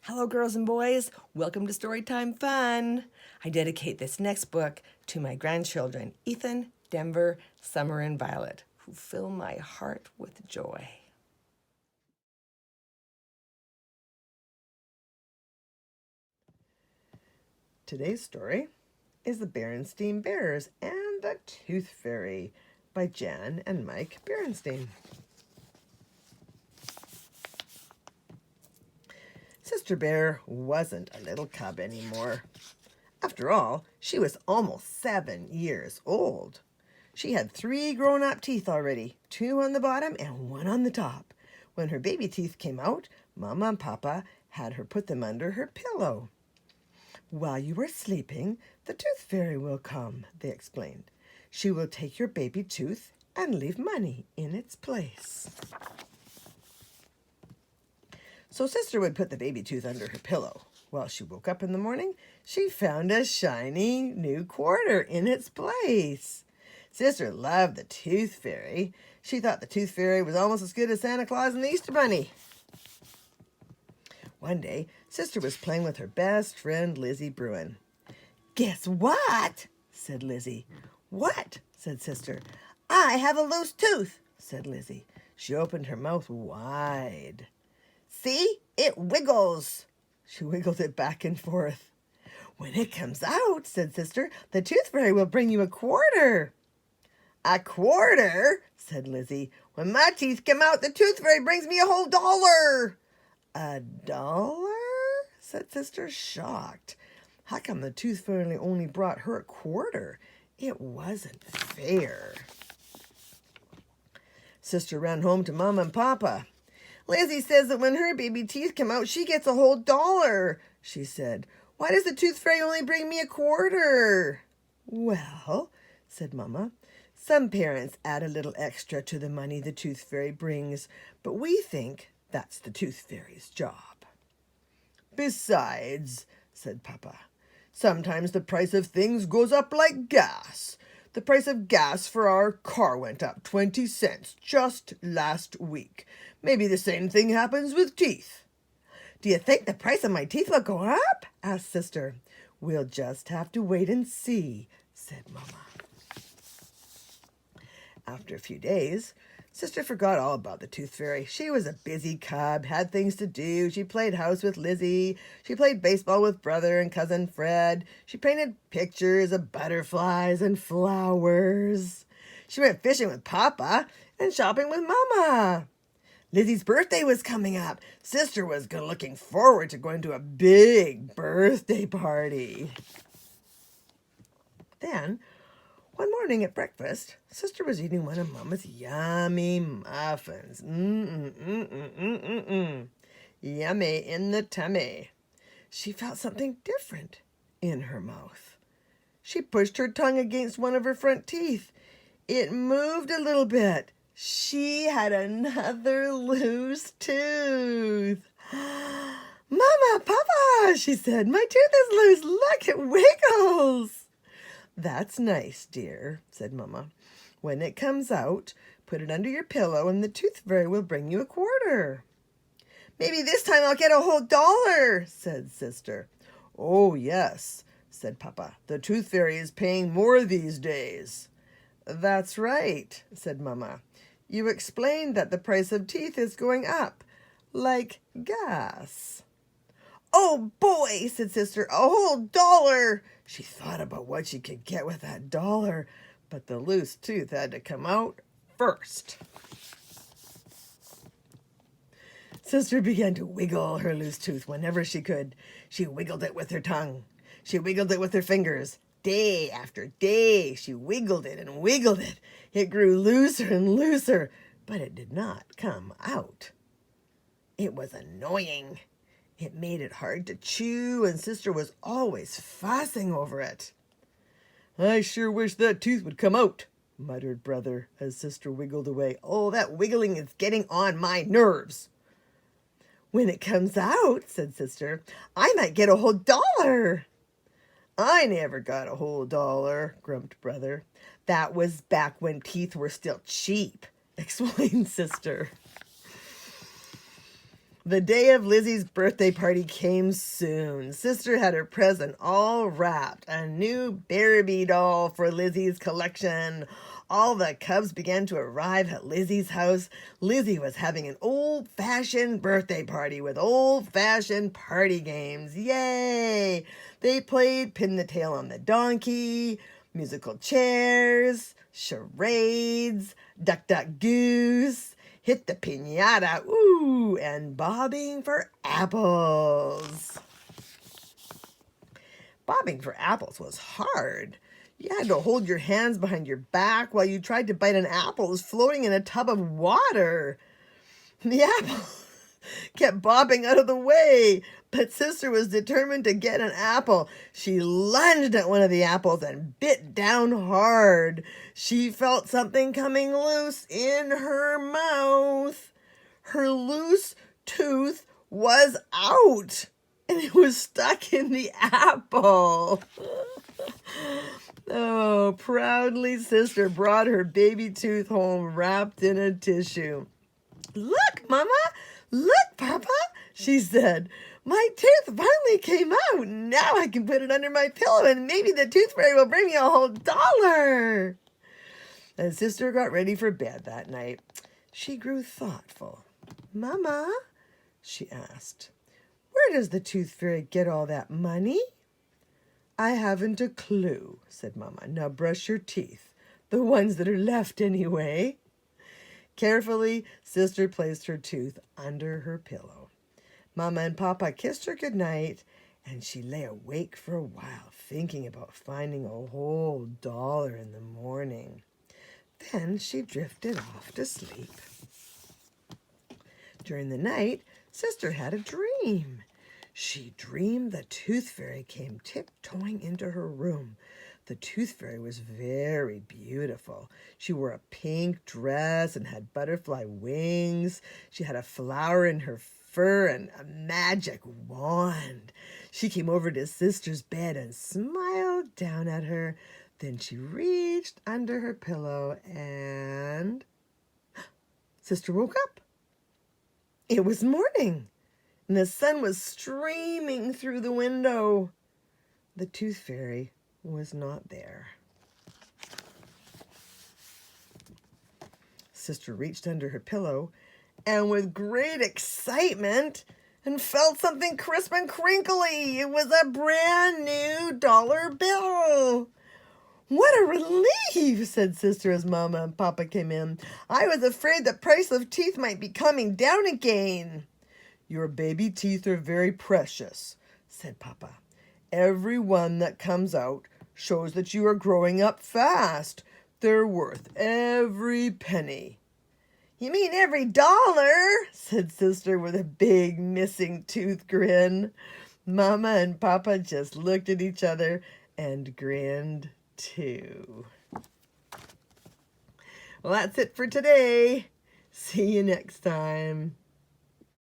Hello, girls and boys. Welcome to Storytime Fun. I dedicate this next book to my grandchildren, Ethan, Denver, Summer, and Violet, who fill my heart with joy. Today's story is The Berenstain Bears and the Tooth Fairy by Jan and Mike Berenstain. Sister Bear wasn't a little cub anymore. After all, she was almost 7 years old. She had 3 grown-up teeth already, 2 on the bottom and 1 on the top. When her baby teeth came out, Mama and Papa had her put them under her pillow. "While you are sleeping, the Tooth Fairy will come," they explained. "She will take your baby tooth and leave money in its place." So Sister would put the baby tooth under her pillow. While she woke up in the morning, she found a shiny new quarter in its place. Sister loved the Tooth Fairy. She thought the Tooth Fairy was almost as good as Santa Claus and the Easter Bunny. One day, Sister was playing with her best friend, Lizzie Bruin. "Guess what?" said Lizzie. "What?" said Sister. "I have a loose tooth," said Lizzie. She opened her mouth wide. "See, it wiggles." She wiggled it back and forth. "When it comes out," said Sister, "the Tooth Fairy will bring you a quarter." "A quarter?" said Lizzie. "When my teeth come out, the Tooth Fairy brings me a whole dollar." "A dollar?" said Sister, shocked. How come the Tooth Fairy only brought her a quarter? It wasn't fair. Sister ran home to Mama and Papa. "Lizzie says that when her baby teeth come out, she gets a whole dollar," she said. "Why does the Tooth Fairy only bring me a quarter?" "Well," said Mama, "some parents add a little extra to the money the Tooth Fairy brings, but we think that's the Tooth Fairy's job." "Besides," said Papa, "sometimes the price of things goes up like gas. The price of gas for our car went up 20 cents just last week. Maybe the same thing happens with teeth." "Do you think the price of my teeth will go up?" asked Sister. "We'll just have to wait and see," said Mama. After a few days, Sister forgot all about the Tooth Fairy. She was a busy cub, had things to do. She played house with Lizzie. She played baseball with brother and cousin Fred. She painted pictures of butterflies and flowers. She went fishing with Papa and shopping with Mama. Lizzie's birthday was coming up. Sister was looking forward to going to a big birthday party. Then, one morning at breakfast, Sister was eating one of Mama's yummy muffins. Yummy in the tummy. She felt something different in her mouth. She pushed her tongue against one of her front teeth. It moved a little bit. She had another loose tooth. "Mama, Papa," she said, "my tooth is loose. Look, it wiggles." "That's nice, dear," said Mama. "When it comes out, put it under your pillow and the Tooth Fairy will bring you a quarter." "Maybe this time I'll get a whole dollar," said Sister. "Oh, yes," said Papa. "The Tooth Fairy is paying more these days." "That's right," said Mama. "You explained that the price of teeth is going up, like gas." "Oh, boy," said Sister, "a whole dollar." She thought about what she could get with that dollar, but the loose tooth had to come out first. Sister began to wiggle her loose tooth whenever she could. She wiggled it with her tongue. She wiggled it with her fingers. Day after day, she wiggled it and wiggled it. It grew looser and looser, but it did not come out. It was annoying. It made it hard to chew, and Sister was always fussing over it. "I sure wish that tooth would come out," muttered Brother as Sister wiggled away. "Oh, that wiggling is getting on my nerves." "When it comes out," said Sister, "I might get a whole dollar." "I never got a whole dollar," grumped Brother. "That was back when teeth were still cheap," explained Sister. The day of Lizzie's birthday party came soon. Sister had her present all wrapped, a new Barbie doll for Lizzie's collection. All the cubs began to arrive at Lizzie's house. Lizzie was having an old-fashioned birthday party with old-fashioned party games. Yay! They played Pin the Tail on the Donkey, musical chairs, charades, Duck Duck Goose, Hit the Piñata, ooh, and bobbing for apples. Bobbing for apples was hard. You had to hold your hands behind your back while you tried to bite an apple that was floating in a tub of water. The apple kept bobbing out of the way, but Sister was determined to get an apple. She lunged at one of the apples and bit down hard. She felt something coming loose in her mouth. Her loose tooth was out, and it was stuck in the apple. Oh, proudly Sister brought her baby tooth home wrapped in a tissue. "Look, Mama! Look, Papa!" she said. "My tooth finally came out. Now I can put it under my pillow and maybe the tooth fairy will bring me a whole $1." As Sister got ready for bed that night, she grew thoughtful. "Mama," she asked, "where does the tooth fairy get all that money?" "I haven't a clue," said Mama. "Now brush your teeth, the ones that are left anyway." Carefully, Sister placed her tooth under her pillow. Mama and Papa kissed her goodnight, and she lay awake for a while, thinking about finding a whole $1 in the morning. Then she drifted off to sleep. During the night, Sister had a dream. She dreamed the tooth fairy came tiptoeing into her room. The tooth fairy was very beautiful. She wore a pink dress and had butterfly wings. She had a flower in her fur and a magic wand. She came over to Sister's bed and smiled down at her. Then she reached under her pillow and Sister woke up. It was morning, and the sun was streaming through the window. The tooth fairy was not there. Sister reached under her pillow and with great excitement and felt something crisp and crinkly. It was a brand new dollar bill. "What a relief," said Sister as Mama and Papa came in. "I was afraid the price of teeth might be coming down again." "Your baby teeth are very precious," said Papa. "Every one that comes out shows that you are growing up fast. They're worth every penny." "You mean every $1?" said Sister with a big missing tooth grin. Mama and Papa just looked at each other and grinned too. Well, that's it for today. See you next time.